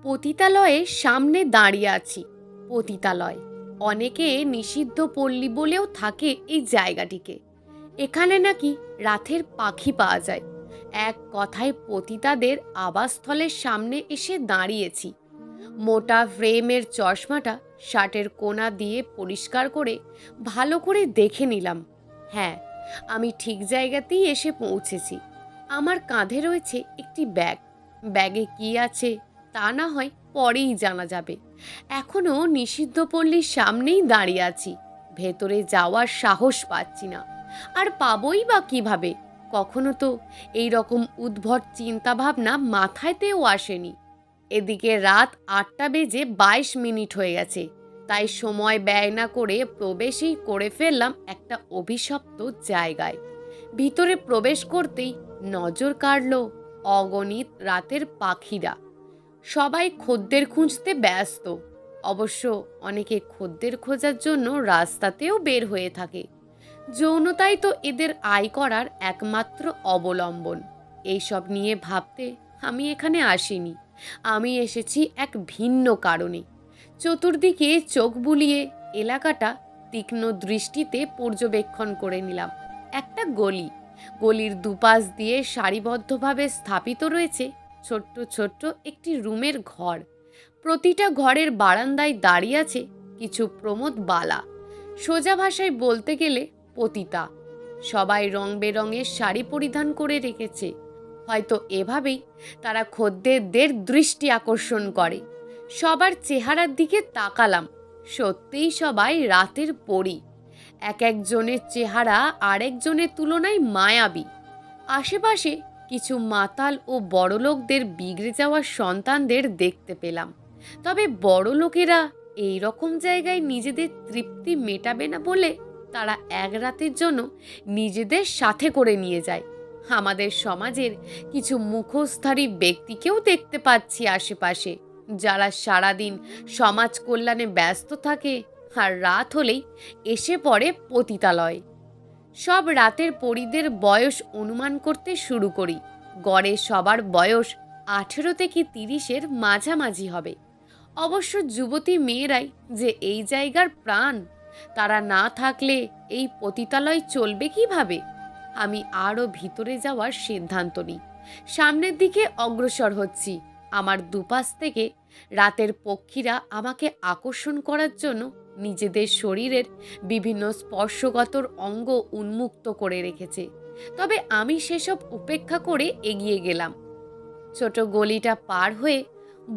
পতিতালয়ের সামনে দাঁড়িয়ে আছি। পতিতালয় অনেকে নিষিদ্ধ পল্লী বলেও থাকে এই জায়গাটিকে। এখানে নাকি রাতের পাখি পাওয়া যায়। এক কথায় পতিতাদের আবাসস্থলের সামনে এসে দাঁড়িয়েছি। মোটা ফ্রেমের চশমাটা শার্টের কোনা দিয়ে পরিষ্কার করে ভালো করে দেখে নিলাম। হ্যাঁ, আমি ঠিক জায়গাতেই এসে পৌঁছেছি। আমার কাঁধে রয়েছে একটি ব্যাগ। ব্যাগে কি আছে তা না হয় পরেই জানা যাবে। এখনও নিষিদ্ধ পল্লীর সামনেই দাঁড়িয়ে আছি। ভেতরে যাওয়ার সাহস পাচ্ছি না। আর পাবই বা কিভাবে? কখনো তো এই রকম উদ্ভট চিন্তাভাবনা মাথায়তেও আসেনি। এদিকে রাত ৮টা বেজে ২২ মিনিট হয়ে গেছে। তাই সময় ব্যয় না করে প্রবেশই করে ফেললাম একটা অভিশপ্ত জায়গায়। ভিতরে প্রবেশ করতেই নজর কাড়ল অগণিত রাতের পাখিরা। সবাই খদ্দের খুঁজতে ব্যস্ত। অবশ্য অনেকে খদ্দের খোঁজার জন্য রাস্তাতেও বের হয়ে থাকে। যৌনতাই তো এদের আয় করার একমাত্র অবলম্বন। এইসব নিয়ে ভাবতে আমি এখানে আসিনি। আমি এসেছি এক ভিন্ন কারণে। চতুর্দিকে চোখ বুলিয়ে এলাকাটা তীক্ষ্ণ দৃষ্টিতে পর্যবেক্ষণ করে নিলাম। একটা গলি। গলির দুপাশ দিয়ে সারিবদ্ধভাবে স্থাপিত রয়েছে ছোট্ট ছোট্ট একটি রুমের ঘর। প্রতিটা ঘরের বারান্দায় দাঁড়িয়ে আছে কিছু প্রমোদ বালা। সোজা ভাষায় বলতে গেলে পতিতা। সবাই রং বেরঙের শাড়ি পরিধান করে রেখেছে। হয়তো এভাবেই তারা খদ্দেরদের দৃষ্টি আকর্ষণ করে। সবার চেহারার দিকে তাকালাম। সত্যিই সবাই রাতের পরী। এক একজনের চেহারা আরেকজনের তুলনায় মায়াবী। আশেপাশে কিছু মাতাল ও বড়লোকদের বিগড়ে যাওয়া সন্তানদের দেখতে পেলাম। তবে বড়লোকেরা এই রকম জায়গায় নিজেদের তৃপ্তি মেটাবে না বলে তারা এক রাতের জন্য নিজেদের সাথে করে নিয়ে যায়। আমাদের সমাজের কিছু মুখোশধারী ব্যক্তিকেও দেখতে পাচ্ছি আশেপাশে, যারা সারাদিন সমাজ কল্যাণে ব্যস্ত থাকে আর রাত হলেই এসে পড়ে পতিতালয়। সব রাতের পরীদের বয়স অনুমান করতে শুরু করি। গড়ে সবার বয়স 18 থেকে 30-এর মাঝামাঝি হবে। অবশ্য যুবতী মেয়েরাই যে এই জায়গার প্রাণ। তারা না থাকলে এই পতিতালয় চলবে কিভাবে? আমি আরও ভিতরে যাওয়ার সিদ্ধান্ত নিই। সামনের দিকে অগ্রসর হচ্ছি। আমার দুপাশ থেকে রাতের পক্ষীরা আমাকে আকর্ষণ করার জন্য নিজেদের শরীরের বিভিন্ন স্পর্শগতর অঙ্গ উন্মুক্ত করে রেখেছে। তবে আমি সেসব উপেক্ষা করে এগিয়ে গেলাম। ছোট গলিটা পার হয়ে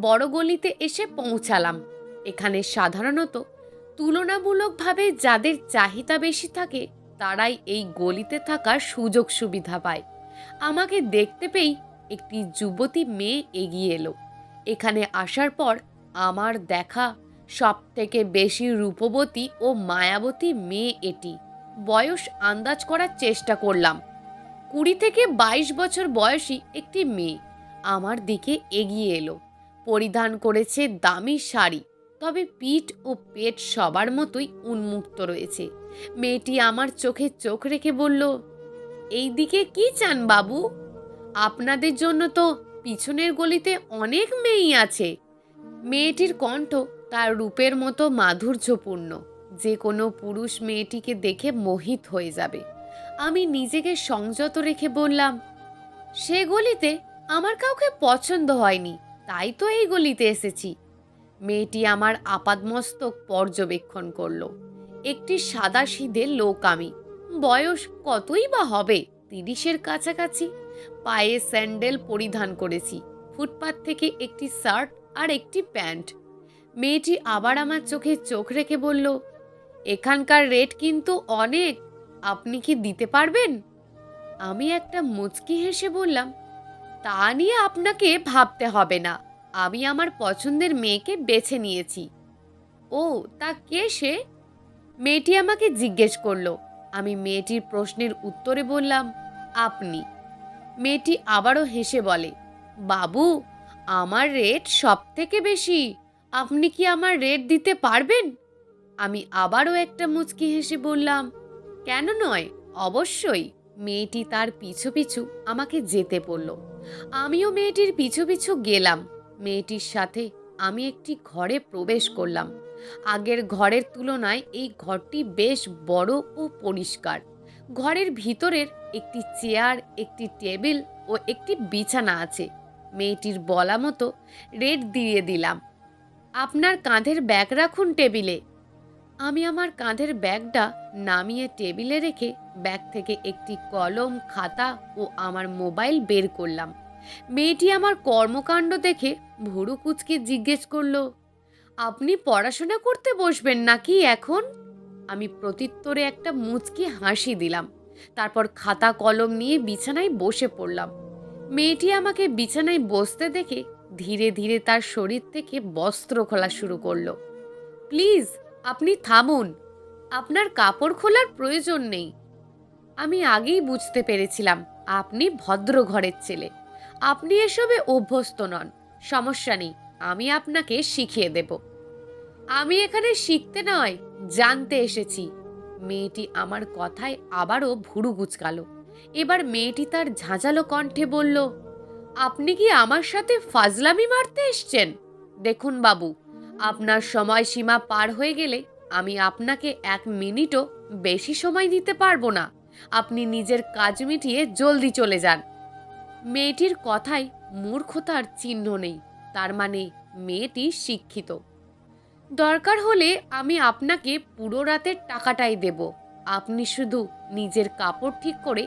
বড় গলিতে এসে পৌঁছালাম। এখানে সাধারণত তুলনামূলকভাবে যাদের চাহিদা বেশি থাকে তারাই এই গলিতে থাকার সুযোগ সুবিধা পায়। আমাকে দেখতে পেয়েই একটি যুবতী মেয়ে এগিয়ে এলো। এখানে আসার পর আমার দেখা সব থেকে বেশি রূপবতী ও মায়াবতী মেয়ে এটি। বয়স আন্দাজ করার চেষ্টা করলাম। 20 থেকে 22 বছর বয়সী একটি মেয়ে আমার দিকে এগিয়ে এলো। পরিধান করেছে দামি শাড়ি, তবে পিঠ ও পেট সবার মতোই উন্মুক্ত রয়েছে। মেয়েটি আমার চোখে চোখ রেখে বলল, এই দিকে কি চান বাবু? আপনাদের জন্য তো পিছনের গলিতে অনেক মেয়েই আছে। মেয়েটির কণ্ঠ তার রূপের মতো মাধুর্যপূর্ণ, যে কোনো পুরুষ মেয়েটিকে দেখে মোহিত হয়ে যাবে। আমি নিজেকে সংযত রেখে বললাম, সে গলিতে আমার কাউকে পছন্দ হয়নি, তাই তো এই গলিতে এসেছি। মেয়েটি আমার আপাদমস্তক পর্যবেক্ষণ করলো। একটি সাদাসিধে লোক আমি। বয়স কতই বা হবে, 30-এর কাছাকাছি। পায়ে স্যান্ডেল পরিধান করেছি। ফুটপাত থেকে একটি শার্ট আর একটি প্যান্ট। মেয়েটি আবার আমার চোখে চোখ রেখে বলল, এখানকার রেট কিন্তু অনেক, আপনি কি দিতে পারবেন? আমি একটা মুচকি হেসে বললাম, তা নিয়ে আপনাকে ভাবতে হবে না, আমি আমার পছন্দের মেয়েকে বেছে নিয়েছি। ও, তা কে সে? মেয়েটি আমাকে জিজ্ঞেস করলো। আমি মেয়েটির প্রশ্নের উত্তরে বললাম, আপনি। মেয়েটি আবারও হেসে বলে, বাবু, আমার রেট সব থেকে বেশি, আপনি কি আমার রেট দিতে পারবেন? আমি আবারও একটা মুচকি হেসে বললাম, কেন নয়, অবশ্যই। মেয়েটি তার পিছু পিছু আমাকে যেতে বলল। আমিও মেয়েটির পিছু পিছু গেলাম। মেয়েটির সাথে আমি একটি ঘরে প্রবেশ করলাম। আগের ঘরের তুলনায় এই ঘরটি বেশ বড় ও পরিষ্কার। ঘরের ভিতরের একটি চেয়ার, একটি টেবিল ও একটি বিছানা আছে। মেয়েটির বলা মতো রেট দিয়ে দিলাম। আপনার কাঁধের ব্যাগ রাখুন টেবিলে। আমি আমার কাঁধের ব্যাগটা নামিয়ে টেবিলে রেখে ব্যাগ থেকে একটি কলম, খাতা ও আমার মোবাইল বের করলাম। মেয়েটি আমার কর্মকাণ্ড দেখে ভুরু কুঁচকে জিজ্ঞেস করলো, আপনি পড়াশোনা করতে বসবেন নাকি এখন? আমি প্রত্যুত্তরে একটা মুচকি হাসি দিলাম। তারপর খাতা কলম নিয়ে বিছানায় বসে পড়লাম। মেয়েটি আমাকে বিছানায় বসতে দেখে ধীরে ধীরে তার শরীর থেকে বস্ত্র খোলা শুরু করলো। প্লিজ, আপনি থামুন, আপনার কাপড় খোলার প্রয়োজন নেই। আমি আগেই বুঝতে পেরেছিলাম আপনি ভদ্র ঘরের ছেলে। আপনি এসবে অভ্যস্ত নন। সমস্যা নেই, আমি আপনাকে শিখিয়ে দেব। আমি এখানে শিখতে নয়, জানতে এসেছি। মেয়েটি আমার কথায় আবারও ভুরু কুঁচকালো। এবার মেয়েটি তার ঝাঁঝালো কণ্ঠে বলল, আপনি কি আমার সাথে ফাজলামি মারতে এসছেন? দেখুন বাবু, আপনার সময়সীমা পার হয়ে গেলে আমি আপনাকে 1 মিনিটও বেশি সময় দিতে পারবো না। আপনি নিজের কাজ মিটিয়ে জলদি চলে যান। মেয়েটির কথায় মূর্খতার চিহ্ন নেই। তার মানে মেয়েটি শিক্ষিত। দরকার হলে আমি আপনাকে পুরো রাতের টাকাটাই দেব। আপনি শুধু নিজের কাপড় ঠিক করে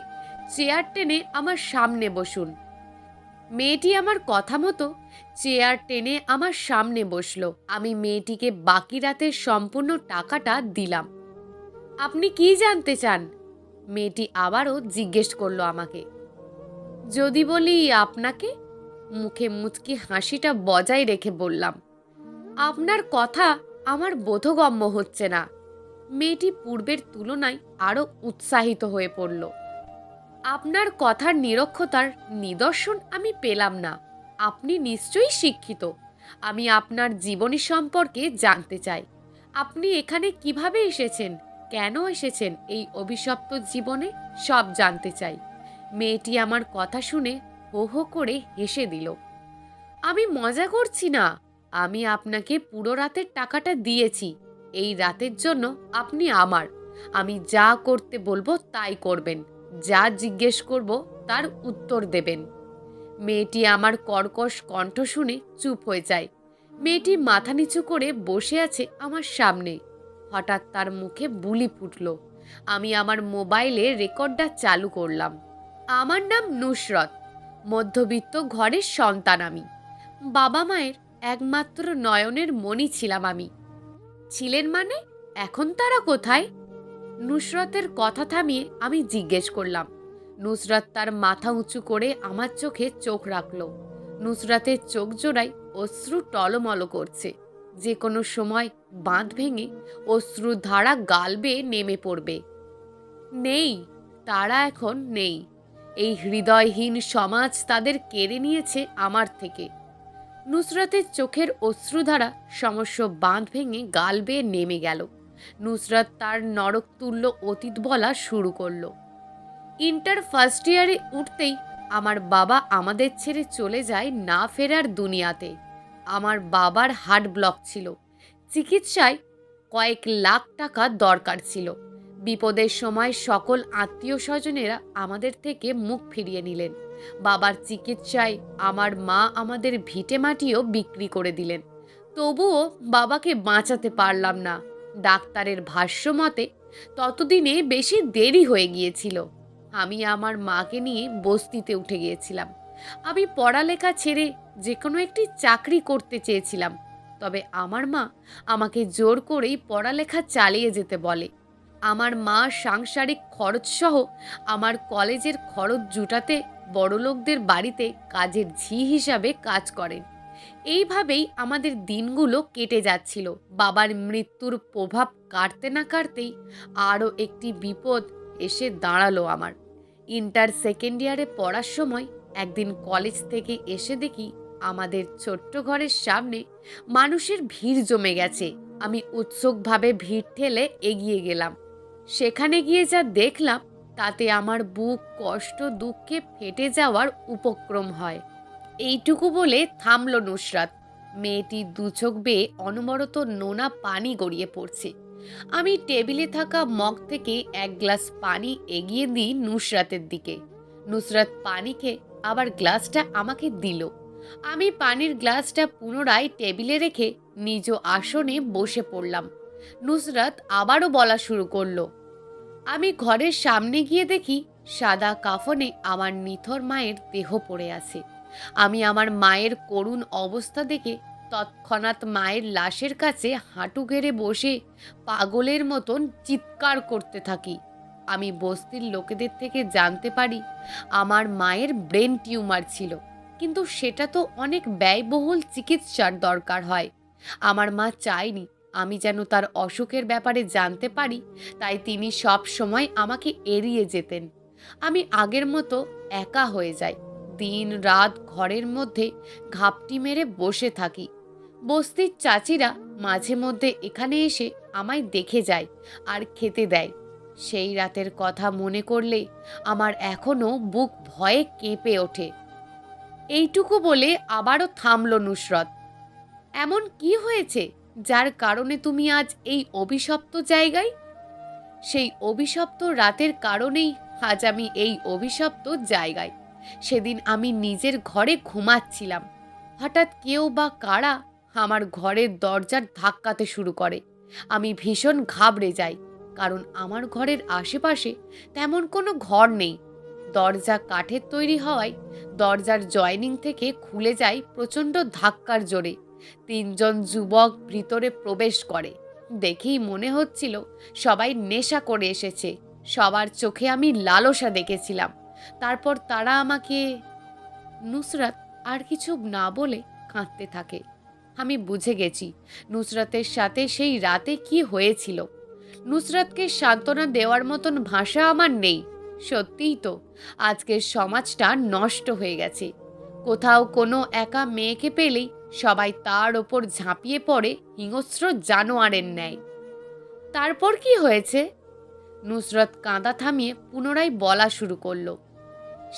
চেয়ার টেনে আমার সামনে বসুন। মেয়েটি আমার কথা মতো চেয়ার টেনে আমার সামনে বসলো। আমি মেয়েটিকে বাকি রাতের সম্পূর্ণ টাকাটা দিলাম। আপনি কি জানতে চান? মেয়েটি আবারও জিজ্ঞেস করলো আমাকে। যদি বলি আপনাকে, মুখে মুচকি হাসিটা বজায় রেখে বললাম, আপনার কথা আমার বোধগম্য হচ্ছে না। মেয়েটি পূর্বের তুলনায় আরো উৎসাহিত হয়ে পড়ল। আপনার কথার নিরক্ষতার নিদর্শন আমি পেলাম না। আপনি নিশ্চয়ই শিক্ষিত। আমি আপনার জীবনী সম্পর্কে জানতে চাই। আপনি এখানে কিভাবে এসেছেন, কেন এসেছেন এই অভিশপ্ত জীবনে, সব জানতে চাই। মেয়েটি আমার কথা শুনে হো হো করে হেসে দিল। আমি মজা করছি না। আমি আপনাকে পুরো রাতের টাকাটা দিয়েছি। এই রাতের জন্য আপনি আমার। আমি যা করতে বলবো তাই করবেন। যা জিজ্ঞেস করব তার উত্তর দেবেন। মেয়েটি আমার কর্কশ কণ্ঠ শুনে চুপ হয়ে যায়। মেয়েটি মাথা নিচু করে বসে আছে আমার সামনে। হঠাৎ তার মুখে বুলি ফুটল। আমি আমার মোবাইলে রেকর্ডটা চালু করলাম। আমার নাম নুসরত। মধ্যবিত্ত ঘরের সন্তান আমি। বাবা মায়ের একমাত্র নয়নের মণি ছিলাম আমি। ছিলেন মানে? এখন তারা কোথায়? নুসরতের কথা থামিয়ে আমি জিজ্ঞেস করলাম। নুসরত তার মাথা উঁচু করে আমার চোখে চোখ রাখল। নুসরতের চোখ জোড়ায় অশ্রু টলমল করছে। যে কোনো সময় বাঁধ ভেঙে অশ্রু ধারা গাল বেয়ে নেমে পড়বে। নেই, তারা এখন নেই। এই হৃদয়হীন সমাজ তাদের কেড়ে নিয়েছে আমার থেকে। নুসরতের চোখের অশ্রুধারা সমস্ত বাঁধ ভেঙে গাল বেয়ে নেমে গেল। নুসরত তার নরকতুল্য অতীত বলা শুরু করলো। ইন্টার ফার্স্ট ইয়ারে উঠতেই আমার বাবা আমাদের ছেড়ে চলে যায় না ফেরার দুনিয়াতে। আমার বাবার হার্ট ব্লক ছিল। চিকিৎসায় কয়েক লাখ টাকা দরকার ছিল। বিপদের সময় সকল আত্মীয় স্বজনেরা আমাদের থেকে মুখ ফিরিয়ে নিলেন। বাবার চিকিৎসায় আমার মা আমাদের ভিটে মাটিও বিক্রি করে দিলেন। তবুও বাবাকে বাঁচাতে পারলাম না। ডাক্তারের ভাষ্য মতে ততদিনে বেশি দেরি হয়ে গিয়েছিল। আমি আমার মাকে নিয়ে বস্তিতে উঠে গিয়েছিলাম। আমি পড়ালেখা ছেড়ে যে কোনো একটি চাকরি করতে চেয়েছিলাম। তবে আমার মা আমাকে জোর করেই পড়ালেখা চালিয়ে যেতে বলে। আমার মা সাংসারিক খরচ সহ আমার কলেজের খরচ জুটাতে বড়লোকদের বাড়িতে কাজের ঝি হিসাবে কাজ করেন। এইভাবেই আমাদের দিনগুলো কেটে যাচ্ছিল। বাবার মৃত্যুর প্রভাব কাটতে না কাটতেই আরও একটি বিপদ এসে দাঁড়ালো আমার। ইন্টার সেকেন্ড ইয়ারে পড়ার সময় একদিন কলেজ থেকে এসে দেখি আমাদের ছোট্ট ঘরের সামনে মানুষের ভিড় জমে গেছে। আমি উৎসুকভাবে ভিড় ঠেলে এগিয়ে গেলাম। সেখানে গিয়ে যা দেখলাম তাতে আমার বুক কষ্ট দুঃখে ফেটে যাওয়ার উপক্রম হয়। এইটুকু বলে থামল নুসরাত। মেয়েটির দু চোখ বেয়ে অনবরত নোনা পানি গড়িয়ে পড়ছে। আমি টেবিলে থাকা মগ থেকে এক গ্লাস পানি এগিয়ে দিই নুসরাতের দিকে। নুসরাত পানি খেয়ে আবার গ্লাসটা আমাকে দিল। আমি পানির গ্লাসটা পুনরায় টেবিলে রেখে নিজ আসনে বসে পড়লাম। নুসরাত আবারও বলা শুরু করলো। আমি ঘরের সামনে গিয়ে দেখি সাদা কাফনে আমার নিথর মায়ের দেহ পড়ে আছে। আমি আমার মায়ের করুণ অবস্থা দেখে তৎক্ষণাৎ মায়ের লাশের কাছে হাঁটু গেড়ে বসে পাগলের মতন চিৎকার করতে থাকি। আমি বস্তির লোকেদের থেকে জানতে পারি আমার মায়ের ব্রেন টিউমার ছিল, কিন্তু সেটা তো অনেক ব্যয়বহুল চিকিৎসার দরকার হয়। আমার মা চায়নি আমি যেন তার অসুখের ব্যাপারে জানতে পারি, তাই তিনি সব সময় আমাকে এড়িয়ে যেতেন। আমি আগের মতো একা হয়ে যাই। দিন রাত ঘরের মধ্যে ঘাপটি মেরে বসে থাকি। বস্তির চাচিরা মাঝে মধ্যে এখানে এসে আমায় দেখে যায় আর খেতে দেয়। সেই রাতের কথা মনে করলে আমার এখনো বুক ভয়ে কেঁপে ওঠে। এইটুকু বলে আবারও থামল নুসরত। এমন কি হয়েছে যার কারণে তুমি আজ এই অভিশপ্ত জায়গায়? সেই অভিশপ্ত রাতের কারণেই আজ আমি এই অভিশপ্ত জায়গায়। সেদিন আমি নিজের ঘরে ঘুমাচ্ছিলাম। হঠাৎ কেউ বা কারা আমার ঘরের দরজার ধাক্কাতে শুরু করে। আমি ভীষণ ঘাবড়ে যাই, কারণ আমার ঘরের আশেপাশে তেমন কোনো ঘর নেই। দরজা কাঠের তৈরি হওয়ায় দরজার জয়েনিং থেকে খুলে যায় প্রচণ্ড ধাক্কার জোরে। তিনজন যুবক ভিতরে প্রবেশ করে। দেখেই মনে হচ্ছিল সবাই নেশা করে এসেছে। সবার চোখে আমি লালসা দেখেছিলাম। তারপর তারা আমাকে... নুসরাত আর কিছু না বলে কাঁদতে থাকে। আমি বুঝে গেছি নুসরাতের সাথে সেই রাতে কি হয়েছিল। নুসরাতকে সান্ত্বনা দেওয়ার মতন ভাষা আমার নেই। সত্যিই তো আজকের সমাজটা নষ্ট হয়ে গেছে। কোথাও কোনো একা মেয়েকে পেলেই সবাই তার ওপর ঝাঁপিয়ে পড়ে হিংস্র জানোয়ারের ন্যায়। তারপর কি হয়েছে? নুসরত কাঁদা থামিয়ে পুনরায় বলা শুরু করলো।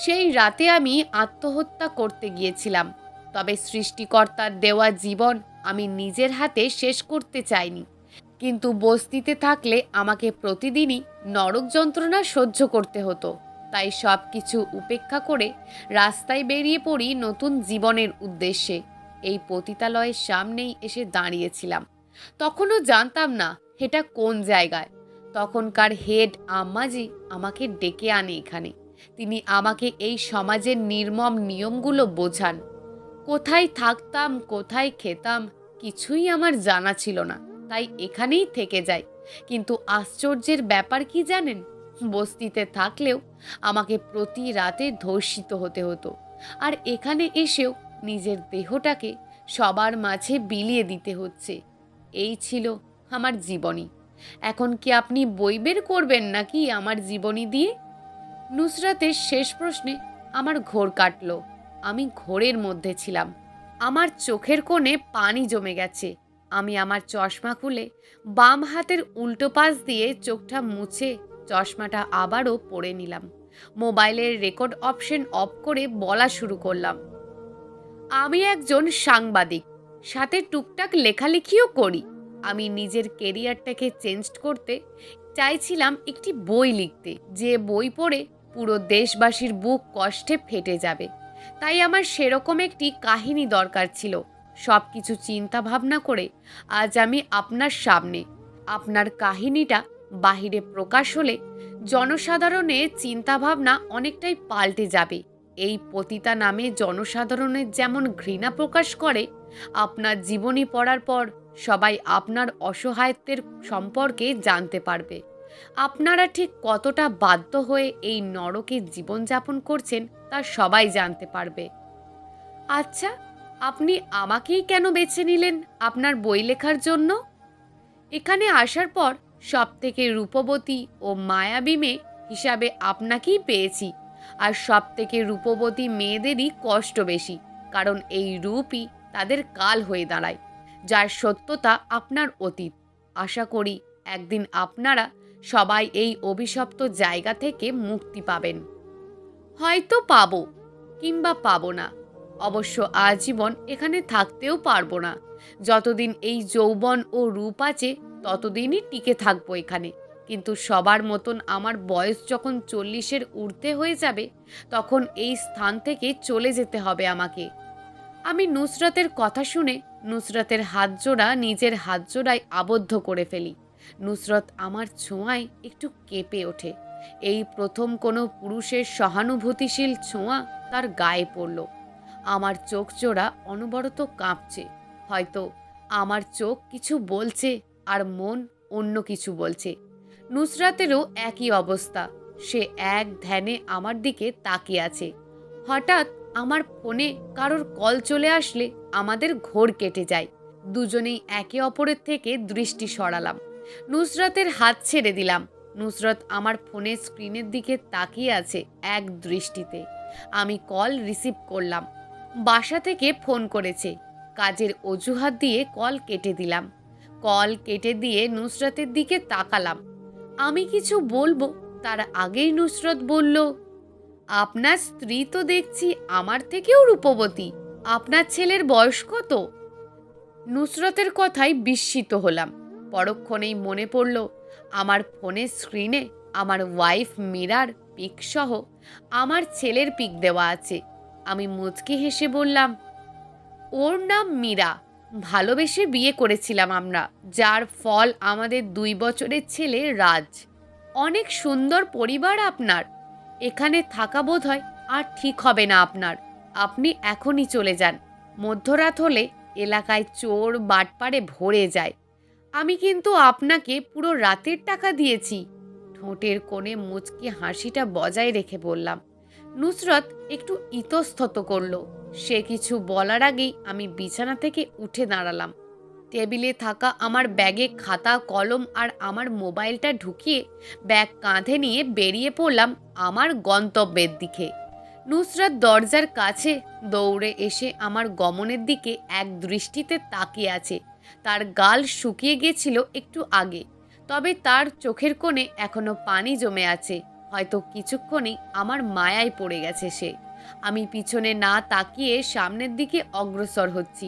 সেই রাতে আমি আত্মহত্যা করতে গিয়েছিলাম, তবে সৃষ্টিকর্তার দেওয়া জীবন আমি নিজের হাতে শেষ করতে চাইনি। কিন্তু বস্তিতে থাকলে আমাকে প্রতিদিনই নরক যন্ত্রণা সহ্য করতে হতো। তাই সব কিছু উপেক্ষা করে রাস্তায় বেরিয়ে পড়ি নতুন জীবনের উদ্দেশ্যে। এই পতিতালয়ের সামনেই এসে দাঁড়িয়েছিলাম। তখনও জানতাম না এটা কোন জায়গায়। তখনকার হেড আম্মাজি আমাকে ডেকে আনে এখানে। তিনি আমাকে এই সমাজের নির্মম নিয়মগুলো বোঝান। কোথায় থাকতাম, কোথায় খেতাম, কিছুই আমার জানা ছিল না, তাই এখানেই থেকে যাই। কিন্তু আশ্চর্যের ব্যাপার কি জানেন? বস্তিতে থাকলেও আমাকে প্রতি রাতে ধর্ষিত হতে হতো, আর এখানে এসেও নিজের দেহটাকে সবার মাঝে বিলিয়ে দিতে হচ্ছে। এই ছিল আমার জীবনী। এখন কি আপনি বই বের করবেন নাকি আমার জীবনী দিয়ে? নুসরাতের শেষ প্রশ্নে আমার ঘোর কাটল। আমি ঘোরের মধ্যে ছিলাম। আমার চোখের কোণে পানি জমে গেছে। আমি আমার চশমা খুলে বাম হাতের উল্টো পাশ দিয়ে চোখটা মুছে চশমাটা আবারও পরে নিলাম। মোবাইলের রেকর্ড অপশন অফ করে বলা শুরু করলাম। আমি একজন সাংবাদিক, সাথে টুকটাক লেখালেখিও করি। আমি নিজের কেরিয়ারটাকে চেঞ্জ করতে চাইছিলাম একটি বই লিখতে, যে বই পড়ে পুরো দেশবাসীর বুক কষ্টে ফেটে যাবে। তাই আমার সেরকম একটি কাহিনী দরকার ছিল। সব কিছু চিন্তা ভাবনা করে আজ আমি আপনার সামনে। আপনার কাহিনীটা বাহিরে প্রকাশ হলে জনসাধারণের চিন্তাভাবনা অনেকটাই পাল্টে যাবে। এই পতিতা নামে জনসাধারণের যেমন ঘৃণা প্রকাশ করে, আপনার জীবনী পড়ার পর সবাই আপনার অসহায়ত্বের সম্পর্কে জানতে পারবে। আপনারা ঠিক কতটা বাধ্য হয়ে এই নরকে জীবনযাপন করছেন তা সবাই জানতে পারবে। আচ্ছা, আপনি আমাকেই কেন বেছে নিলেন আপনার বই লেখার জন্য? এখানে আসার পর সবথেকে রূপবতী ও মায়াবী মেয়ে হিসাবে আপনাকেই পেয়েছি। আর সবথেকে রূপবতী মেয়েদেরই কষ্ট বেশি, কারণ এই রূপই তাদের কাল হয়ে দাঁড়ায়, যার সত্যতা আপনার অতীত। আশা করি একদিন আপনারা সবাই এই অভিশপ্ত জায়গা থেকে মুক্তি পাবেন। হয়তো পাবো, কিংবা পাবো না। অবশ্য আজীবন এখানে থাকতেও পারবো না। যতদিন এই যৌবন ও রূপ আছে ততদিনই টিকে থাকবো এখানে। কিন্তু সবার মতন আমার বয়স যখন 40-এর ঊর্ধ্বে হয়ে যাবে তখন এই স্থান থেকে চলে যেতে হবে আমাকে। আমি নুসরাতের কথা শুনে নুসরাতের হাতজোড়া নিজের হাতজোড়ায় আবদ্ধ করে ফেলি। নুসরত আমার ছোঁয়ায় একটু কেঁপে ওঠে। এই প্রথম কোনো পুরুষের সহানুভূতিশীল ছোঁয়া তার গায়ে পড়ল। আমার চোখ জোড়া অনবরত কাঁপছে। হয়তো আমার চোখ কিছু বলছে আর মন অন্য কিছু বলছে। নুসরাতেরও একই অবস্থা। সে এক ধ্যানে আমার দিকে তাকিয়ে আছে। হঠাৎ আমার ফোনে কারোর কল চলে আসলে আমাদের ঘোর কেটে যায়। দুজনেই একে অপরের থেকে দৃষ্টি সরালাম। নুসরাতের হাত ছেড়ে দিলাম। নুসরত আমার ফোনের স্ক্রিনের দিকে তাকিয়ে আছে এক দৃষ্টিতে। আমি কল রিসিভ করলাম। বাসা থেকে ফোন করেছে। কাজের অজুহাত দিয়ে কল কেটে দিলাম। কল কেটে দিয়ে নুসরতের দিকে তাকালাম। আমি কিছু বলবো তার আগেই নুসরত বলল, আপনার স্ত্রী তো দেখছি আমার থেকেও রূপবতী। আপনার ছেলের বয়স কত? নুসরতের কথায় বিস্মিত হলাম। পরক্ষণেই মনে পড়ল আমার ফোনের স্ক্রিনে আমার ওয়াইফ মীরার পিক সহ আমার ছেলের পিক দেওয়া আছে। আমি মুচকি হেসে বললাম, ওর নাম মীরা। ভালোবেসে বিয়ে করেছিলাম আমরা, যার ফল আমাদের 2 বছরের ছেলে রাজ। অনেক সুন্দর পরিবার আপনার। এখানে থাকা বোধহয় আর ঠিক হবে না আপনার। আপনি এখনই চলে যান। মধ্যরাত হলে এলাকায় চোর বাটপারে ভরে যায়। আমি কিন্তু আপনাকে পুরো রাতের টাকা দিয়েছি। ঠোঁটের কোণে মুচকি হাসিটা বজায় রেখে বললাম। নুসরত একটু ইতস্তত করল। সে কিছু বলার আগেই আমি বিছানা থেকে উঠে দাঁড়ালাম। টেবিলে থাকা আমার ব্যাগে খাতা কলম আর আমার মোবাইলটা ঢুকিয়ে ব্যাগ কাঁধে নিয়ে বেরিয়ে পড়লাম আমার গন্তব্যের দিকে। নুসরাত দরজার কাছে দৌড়ে এসে আমার গমনের দিকে এক দৃষ্টিতে তাকিয়ে আছে। তার গাল শুকিয়ে গেছিল একটু আগে, তবে তার চোখের কোণে এখনো পানি জমে আছে। হয়তো কিছুক্ষণেই আমার মায়ায় পড়ে গেছে সে। আমি পিছনে না তাকিয়ে সামনের দিকে অগ্রসর হচ্ছি।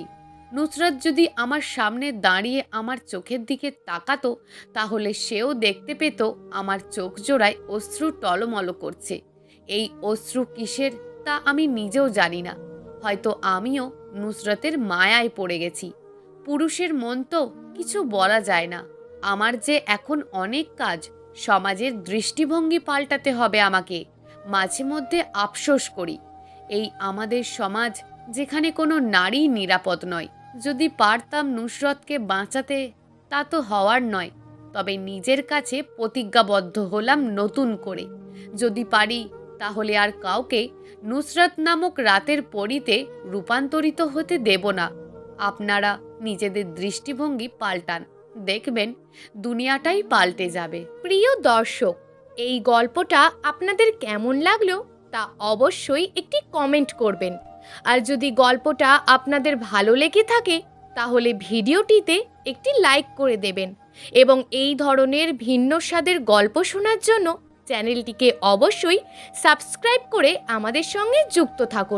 নুসরাত যদি আমার সামনে দাঁড়িয়ে আমার চোখের দিকে তাকাতো তাহলে সেও দেখতে পেত আমার চোখ জোড়ায় অশ্রু টলমল করছে। এই অশ্রু কিসের তা আমি নিজেও জানি না। হয়তো আমিও নুসরাতের মায়ায় পড়ে গেছি। পুরুষের মন তো কিছু বলা যায় না। আমার যে এখন অনেক কাজ। সমাজের দৃষ্টিভঙ্গি পাল্টাতে হবে আমাকে। মাঝে মধ্যে আফসোস করি, এই আমাদের সমাজ যেখানে কোনো নারী নিরাপদ নয়। যদি পারতাম নুসরতকে বাঁচাতে, তা তো হওয়ার নয়, তবে নিজের কাছে প্রতিজ্ঞাবদ্ধ হলাম নতুন করে। যদি পারি তাহলে আর কাউকে নুসরত নামক রাতের পরীতে রূপান্তরিত হতে দেব না। আপনারা নিজেদের দৃষ্টিভঙ্গি পাল্টান, দেখবেন দুনিয়াটাই পাল্টে যাবে। প্রিয় দর্শক, এই গল্পটা আপনাদের কেমন লাগলো তা অবশ্যই একটি কমেন্ট করবেন। আর যদি গল্পটা আপনাদের ভালো লেগে থাকে তাহলে ভিডিওটিতে একটি লাইক করে দেবেন এবং এই ধরনের ভিন্ন স্বাদের গল্প শোনার জন্য চ্যানেলটিকে অবশ্যই সাবস্ক্রাইব করে আমাদের সঙ্গে যুক্ত থাকুন।